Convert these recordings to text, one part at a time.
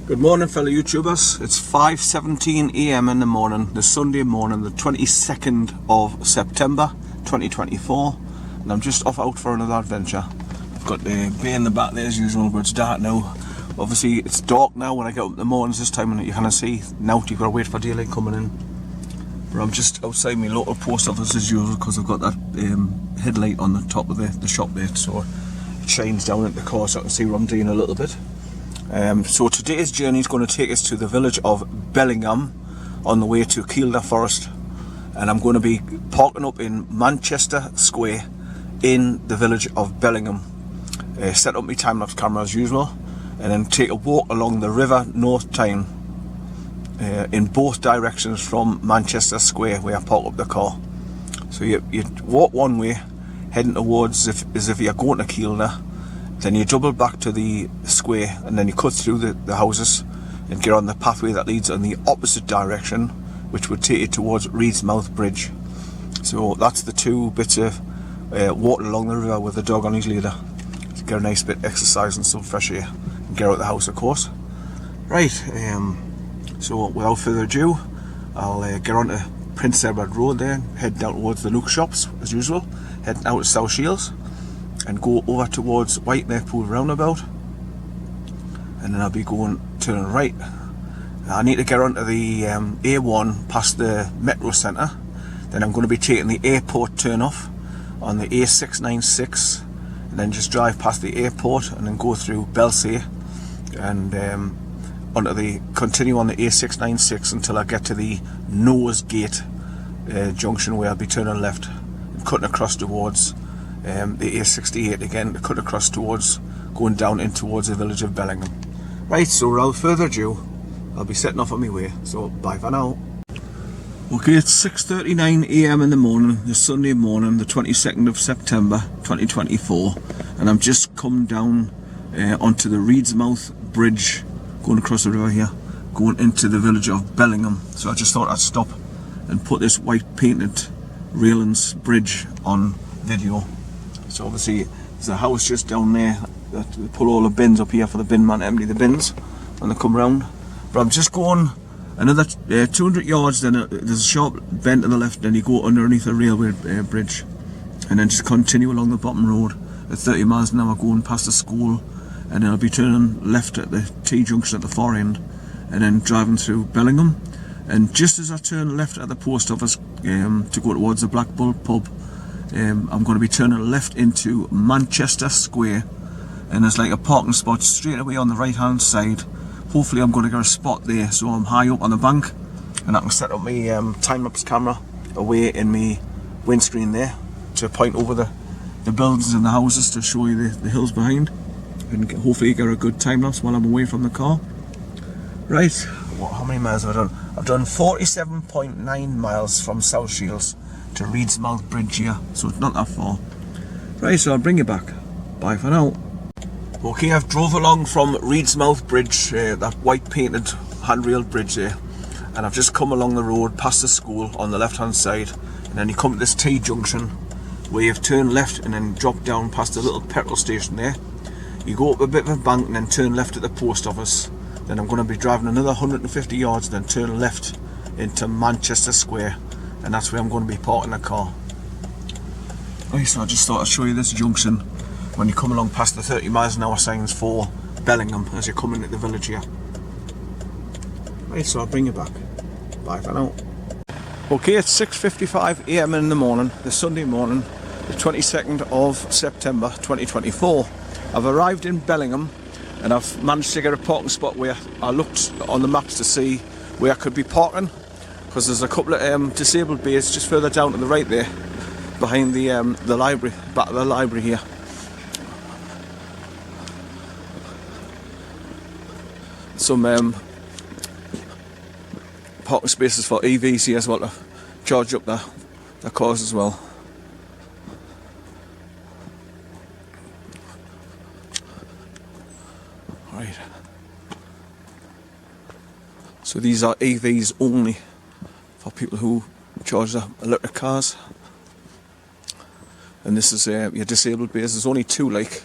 Good morning, fellow YouTubers. It's 5:17 AM in the morning, the Sunday morning, the 22nd of September 2024, and I'm just off out for another adventure. I've got the bay in the back there as usual, but it's dark now. Obviously it's dark now when I get up in the mornings this time, and you kind of see now you've got to wait for daylight coming in. But I'm just outside my local post office as usual because I've got that headlight on the top of the shop there, so it shines down at the car so I can see what I'm doing a little bit. So today's journey is going to take us to the village of Bellingham on the way to Kielder Forest, and I'm going to be parking up in Manchester Square in the village of Bellingham. Set up my time-lapse camera as usual, and then take a walk along the River North Tyne in both directions from Manchester Square where I park up the car. So you walk one way heading towards as if you're going to Kielder. Then you double back to the square, and then you cut through the houses and get on the pathway that leads in the opposite direction, which would take you towards Reedsmouth Bridge. So that's the two bits of walking along the river with the dog on his leader to get a nice bit of exercise and some fresh air and get out of the house, of course. Right, so without further ado, I'll get on to Prince Edward Road there, head down towards the Nook shops as usual, heading out to South Shields, and go over towards Whiteneckpool roundabout, and then I'll be turning right. I need to get onto the A1 past the Metro Centre, then I'm going to be taking the airport turn off on the A696, and then just drive past the airport and then go through Belsay and continue on the A696 until I get to the Nose Gate junction, where I'll be turning left and cutting across towards the A68 again to cut across towards going down in towards the village of Bellingham. Right, so without further ado, I'll be setting off on my way, so bye for now. Okay, it's 6:39 AM in the morning, the Sunday morning, the 22nd of September 2024, and I'm just come down onto the Reedsmouth Bridge, going across the river here, going into the village of Bellingham. So I just thought I'd stop and put this white painted railings bridge on video. So obviously there's a house just down there that they pull all the bins up here for the bin man to empty the bins when they come round. But I'm just going another 200 yards, then there's a sharp bend to the left, then you go underneath the railway bridge, and then just continue along the bottom road at 30 miles an hour going past the school, and then I'll be turning left at the T-junction at the far end, and then driving through Bellingham. And just as I turn left at the post office to go towards the Black Bull pub, I'm going to be turning left into Manchester Square, and there's like a parking spot straight away on the right hand side. Hopefully I'm going to get a spot there so I'm high up on the bank and I can set up my time-lapse camera away in my windscreen there to point over the buildings and the houses to show you the hills behind, and hopefully get a good time-lapse while I'm away from the car. Right, how many miles have I done? I've done 47.9 miles from South Shields to Reedsmouth Bridge here, so it's not that far. Right, so I'll bring you back. Bye for now. Okay, I've drove along from Reedsmouth Bridge, that white painted handrail bridge there, and I've just come along the road past the school on the left hand side, and then you come to this T-junction where you've turned left and then drop down past the little petrol station there. You go up a bit of a bank and then turn left at the post office. Then I'm going to be driving another 150 yards, then turn left into Manchester Square, and that's where I'm going to be parking the car. Right, so I just thought I'd show you this junction when you come along past the 30 miles an hour signs for Bellingham as you come into the village here. Right, so I'll bring you back. Bye for now. Okay, it's 6:55 AM in the morning, the Sunday morning, the 22nd of September 2024. I've arrived in Bellingham, and I've managed to get a parking spot where I looked on the maps to see where I could be parking, because there's a couple of disabled bays just further down to the right there, behind the library, back of the library here. Some parking spaces for EVs here as well to charge up their cars as well. Right. So these are EVs only for people who charge their electric cars. And this is your disabled base. There's only two, like,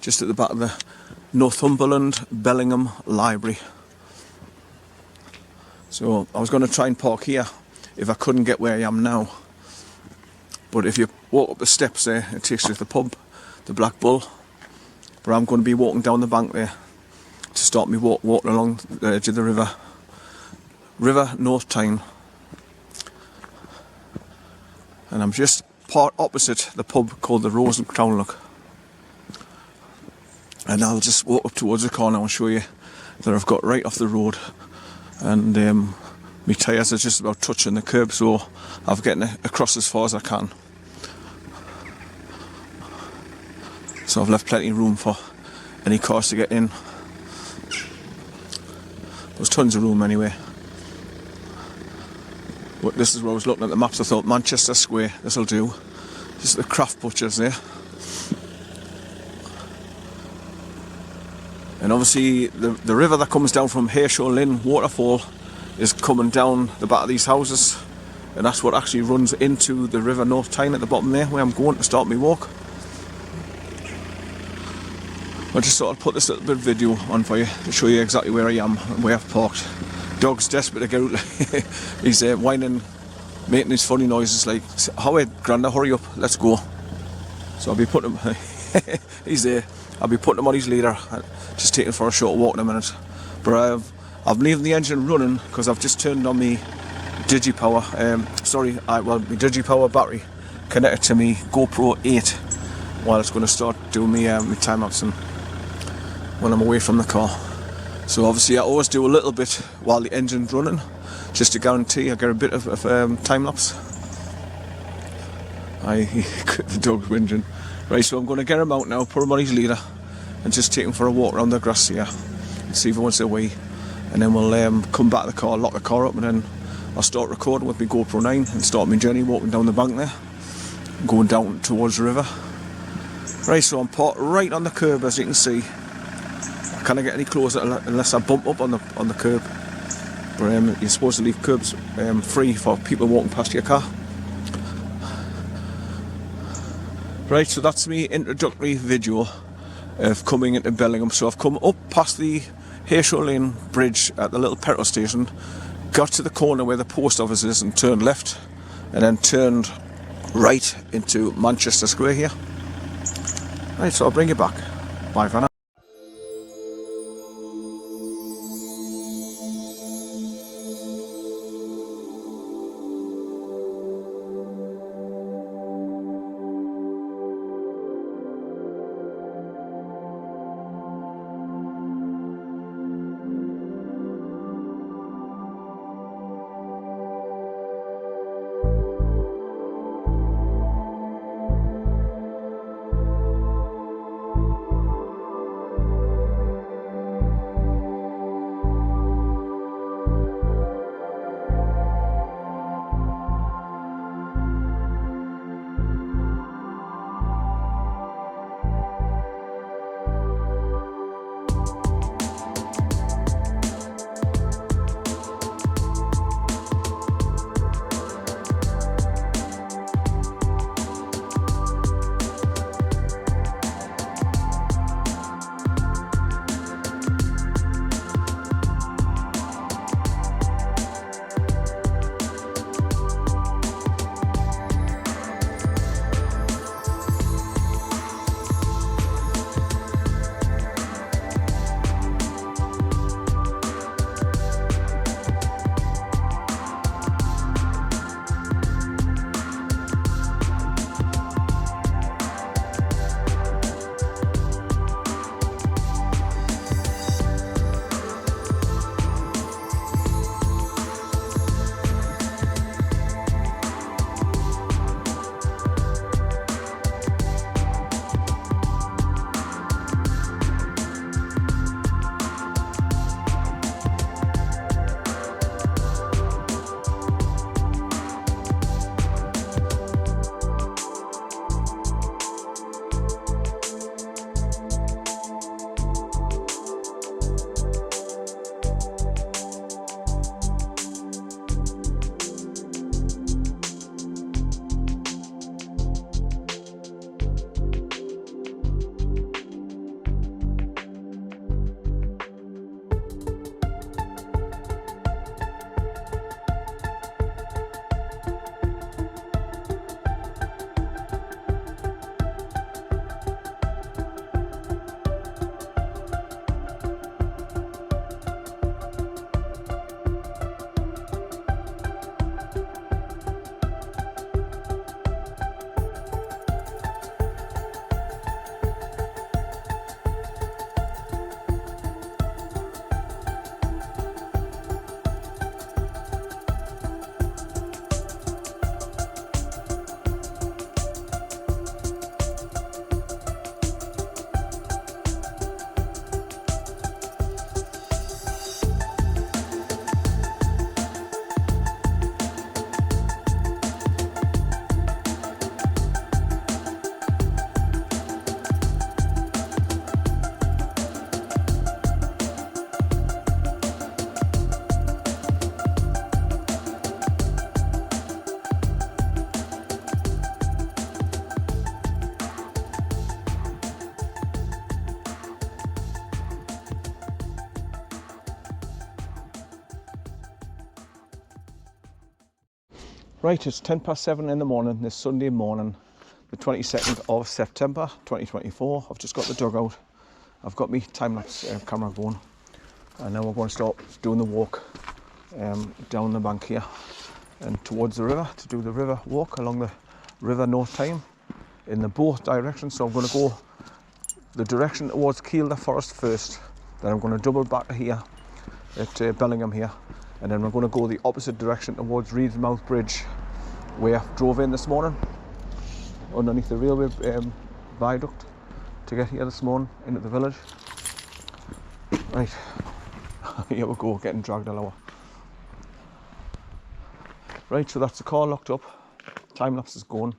just at the back of the Northumberland Bellingham Library. So I was going to try and park here if I couldn't get where I am now. But if you walk up the steps there, it takes you to the pub, the Black Bull. But I'm going to be walking down the bank there to start me walking along the edge of the River North Tyne. And I'm just opposite the pub called the Rose and Crown Look. And I'll just walk up towards the corner and show you that I've got right off the road. And my tyres are just about touching the curb, so I'm getting across as far as I can. So I've left plenty of room for any cars to get in. There's tons of room anyway. But this is where I was looking at the maps. I thought Manchester Square, this'll do. This is the craft butchers there. And obviously the river that comes down from Herschel Lynn waterfall is coming down the back of these houses. And that's what actually runs into the River North Tyne at the bottom there, where I'm going to start my walk. I just thought I'd put this little bit of video on for you to show you exactly where I am and where I've parked. Dog's desperate to get out. He's whining, making his funny noises like, "Howard, Granda, hurry up, let's go." So I'll be putting him, he's there, I'll be putting him on his leader, just taking for a short walk in a minute. But I'm leaving the engine running because I've just turned on my Digipower, my Digipower battery connected to my GoPro 8 while it's going to start doing my time lapsing when I'm away from the car. So obviously I always do a little bit while the engine's running, just to guarantee I get a bit of time lapse. The dog's whinging. Right, so I'm going to get him out now, put him on his leader, and just take him for a walk around the grass here, and see if he wants to wee. And then we'll come back to the car, lock the car up, and then I'll start recording with my GoPro 9 and start my journey walking down the bank there, going down towards the river. Right, so I'm parked right on the curb, as you can see. I can't get any closer unless I bump up on the curb. But you're supposed to leave curbs free for people walking past your car. Right, so that's my introductory video of coming into Bellingham. So I've come up past the Herschel Lane Bridge at the little petrol station, got to the corner where the post office is and turned left, and then turned right into Manchester Square here. Right, so I'll bring you back. Bye for now. Right, it's 7:10 in the morning, this Sunday morning, the 22nd of September 2024. I've just got the dugout. I've got my time-lapse camera going. And now we're going to start doing the walk down the bank here and towards the river, to do the river walk along the River North Tyne in the both directions. So I'm going to go the direction towards Kielder Forest first, then I'm going to double back here at Bellingham here, and then we're going to go the opposite direction towards Reedsmouth Bridge, where I drove in this morning underneath the railway viaduct to get here this morning into the village. Right, here we go, getting dragged along. Right, so that's the car locked up, time lapse is going,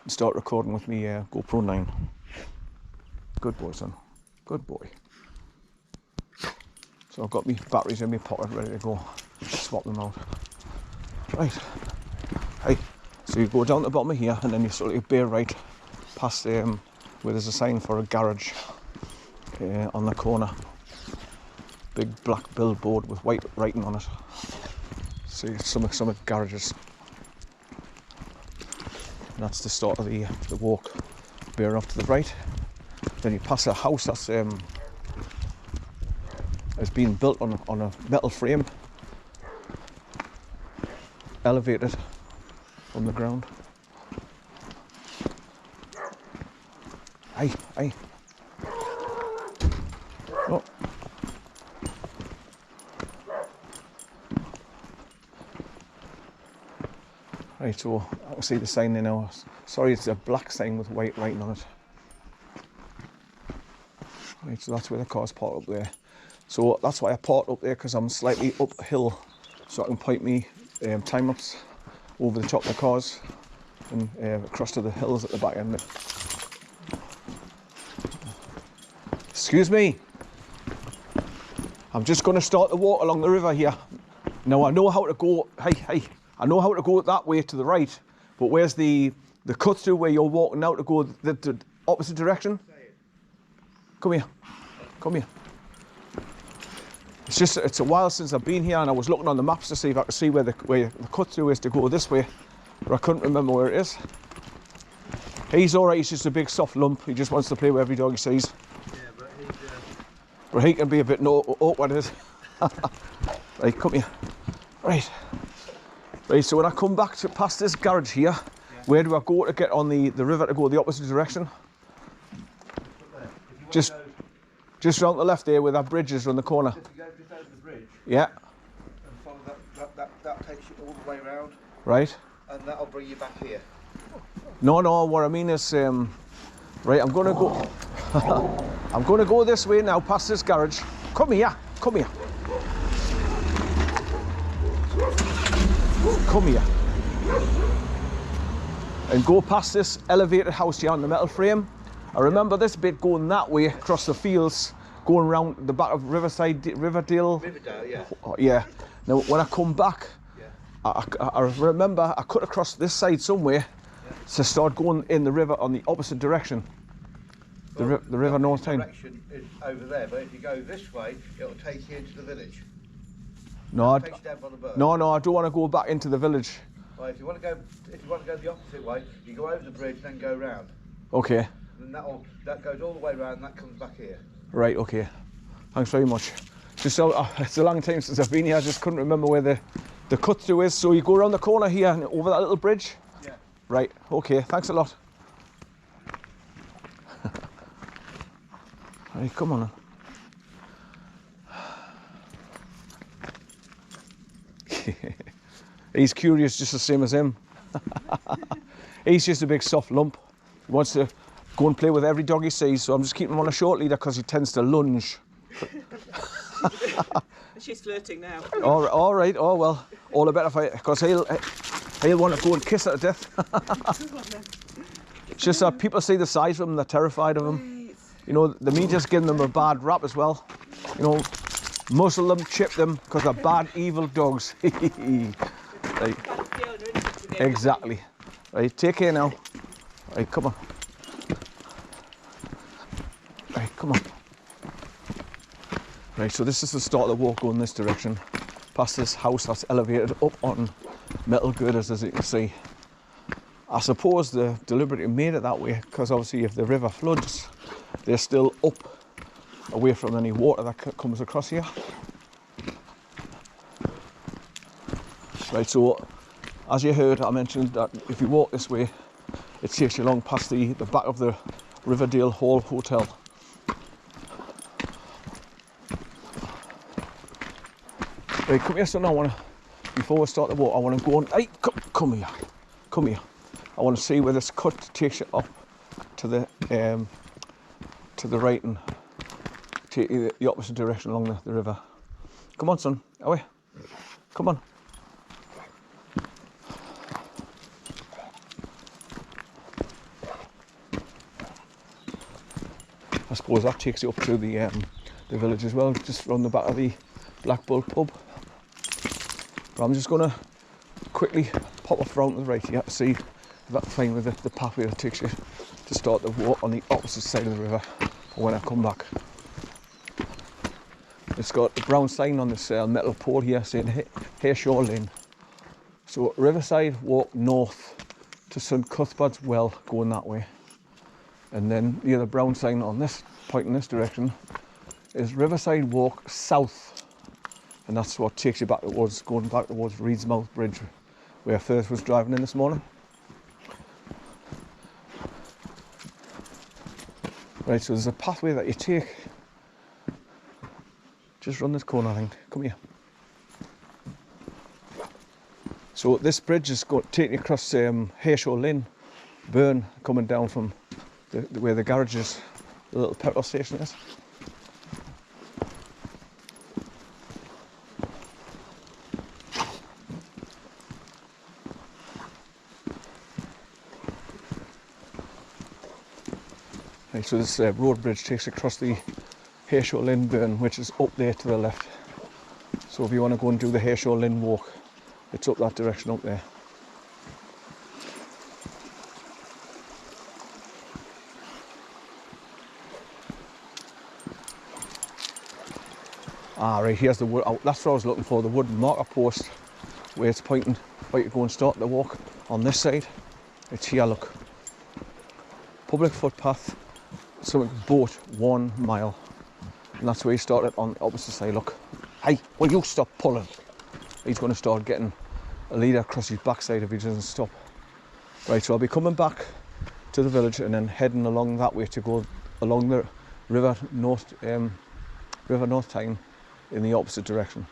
and start recording with me GoPro 9. Good boy, son, good boy. So I've got my batteries in my pocket ready to go, swap them out. Right, hey, so you go down the bottom of here and then you sort of bear right past where there's a sign for a garage on the corner. Big black billboard with white writing on it. See some garages. And that's the start of the walk. Bear off to the right. Then you pass a house that's has been built on a metal frame, elevated from the ground. Hey. Oh. Right, so I can see the sign there now. Sorry, it's a black sign with white writing on it. Right, so that's where the car's parked up there. So that's why I parked up there, because I'm slightly uphill, so I can point me time lapse over the top of the cars and across to the hills at the back end. Excuse me, I'm just going to start the walk along the river here. Now I know how to go. Hey, I know how to go that way to the right, but where's the cut through where you're walking out to go the opposite direction? Come here. It's a while since I've been here, and I was looking on the maps to see if I could see where the cut through is to go this way, but I couldn't remember where it is. He's alright, he's just a big soft lump. He just wants to play with every dog he sees. Yeah, but he can be a bit awkward. Right, come here. Right, so when I come back to past this garage here, where do I go to get on the river to go the opposite direction? Just round the left there where that bridge is around the corner. If you go just over the bridge, yeah, and follow that takes you all the way around. Right. And that'll bring you back here. No, what I mean is, right, I'm gonna go. I'm gonna go this way now, past this garage. Come here. Come here. And go past this elevated house here on the metal frame. I remember this bit going that way across the fields, going around the back of Riverdale, yeah. Yeah. Now when I come back, yeah. I remember I cut across this side somewhere, yeah, to start going in the river on the opposite direction. Well, the River North Tyne. Direction is over there, but if you go this way, it'll take you into the village. No, I don't want to go back into the village. Well, if you want to go the opposite way, you go over the bridge, then go round. Okay. And that goes all the way round, and that comes back here. Right. Okay. Thanks very much. Just so it's a long time since I've been here. I just couldn't remember where the cut through is. So you go around the corner here and over that little bridge. Yeah. Right. Okay. Thanks a lot. Right. Come on. He's curious just the same as him. He's just a big soft lump. He wants to go and play with every dog he sees, so I'm just keeping him on a short leader because he tends to lunge. She's flirting now. All right. Oh well, all the better for you, because he'll want to go and kiss her to death. It's just that people see the size of him, they're terrified of him. You know, the media's giving them a bad rap as well. You know, muzzle them, chip them, because they're bad, evil dogs. Right. Exactly. Right, take care now. Right, come on. Right, come on. Right, so this is the start of the walk going this direction, past this house that's elevated up on metal girders, as you can see. I suppose they deliberately made it that way because obviously if the river floods, they're still up away from any water that comes across here. Right, so as you heard, I mentioned that if you walk this way, it takes you along past the back of the Riverdale Hall Hotel. Right, come here, son. Before we start the walk, I want to go on. Hey, come here. I want to see where this cut takes you up to the right and take you the opposite direction along the river. Come on, son. Away. Come on. I suppose that takes you up to the village as well, just from the back of the Black Bull pub. But I'm just going to quickly pop off round to the right here to see if that's fine with the pathway that takes you to start the walk on the opposite side of the river when I come back. It's got a brown sign on this metal pole here saying Hayshore Lane. So Riverside, walk north to St Cuthbert's Well, going that way. And then the other brown sign on this, pointing this direction, is Riverside, walk south. And that's what takes you back towards, going back towards Reedsmouth Bridge, where Firth was driving in this morning. Right, so there's a pathway that you take. Just run this corner, I think. Come here. So this bridge is taking you across Hayshore Lane, Burn, coming down from where the garage is, the little petrol station is. Right, so this road bridge takes across the Hayshore Lane Burn, which is up there to the left. So if you want to go and do the Hayshore Lane walk, it's up that direction up there. Ah, right, here's the wood. Oh, that's what I was looking for, the wooden marker post where it's pointing where you go and start the walk on this side. It's here, look. Public footpath, something boat 1 mile. And that's where he started on the opposite side, look. Hey, will you stop pulling? He's going to start getting a leader across his backside if he doesn't stop. Right, so I'll be coming back to the village and then heading along that way to go along the River North Tyne in the opposite direction.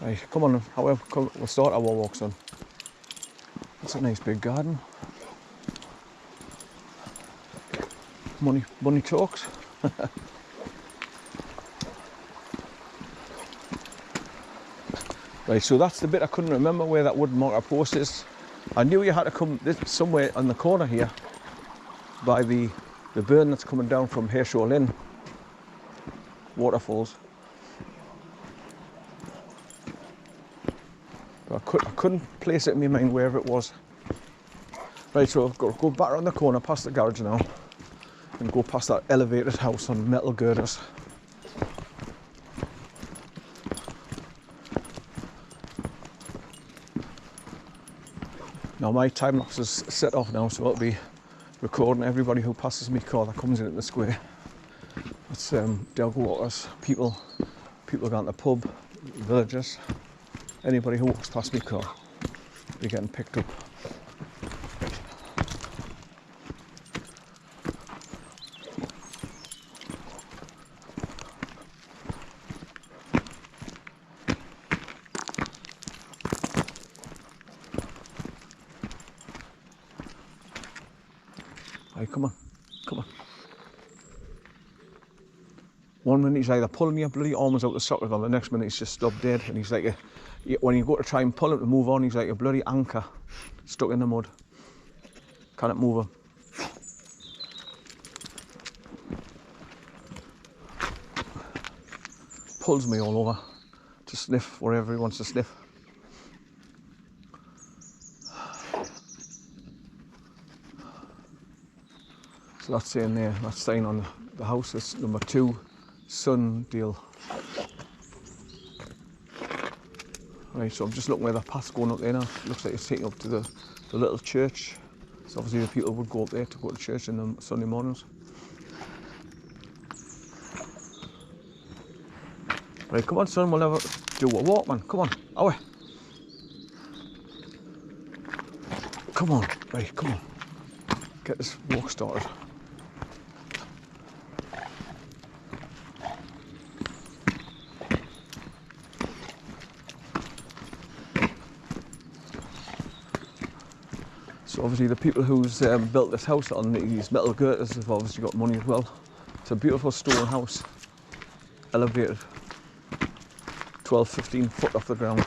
Right, come on, we'll start our walk, son. That's a nice big garden. Money talks. Right, so that's the bit I couldn't remember where that wooden marker post is. I knew you had to come somewhere on the corner here by the burn that's coming down from Hayshore Lane waterfalls. But I couldn't place it in my mind wherever it was. Right, so I've got to go back around the corner past the garage now and go past that elevated house on metal girders. Now my time lapse is set off now, so I'll be recording everybody who passes me car that comes in at the square. That's dog walkers, people going to the pub, villagers, anybody who walks past me car, be getting picked up. Right, come on. 1 minute he's either pulling your bloody arms out the socket, or the next minute he's just stopped dead, and he's like when you go to try and pull him to move on, he's like a bloody anchor stuck in the mud. Can't move him. Pulls me all over to sniff wherever he wants to sniff. So that's saying there, that's saying on the house, it's number 2 Sunnydale. Right, so I'm just looking where the path's going up there now. Looks like it's taking up to the little church. So obviously the people would go up there to go to church in the Sunday mornings. Right, come on son, we'll have a do a walk, man. Come on, away. Come on, right, come on. Get this walk started. So obviously the people who's built this house on these metal girders have obviously got money as well. It's a beautiful stone house, elevated 12-15 foot off the ground.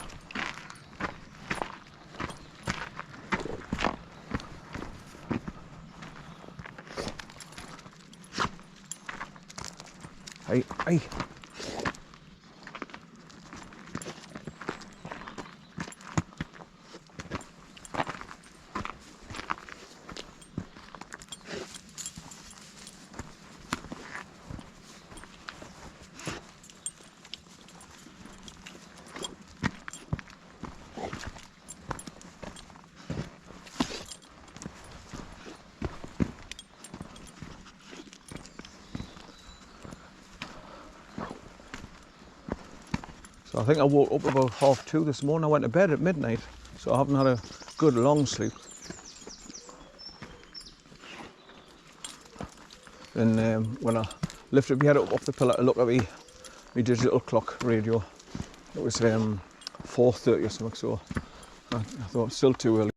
Hey, hey. So I think I woke up about 2:30 this morning. I went to bed at midnight, so I haven't had a good long sleep. And when I lifted my head up off the pillow to look at my digital clock radio, it was 4:30 or something, so I thought it's still too early.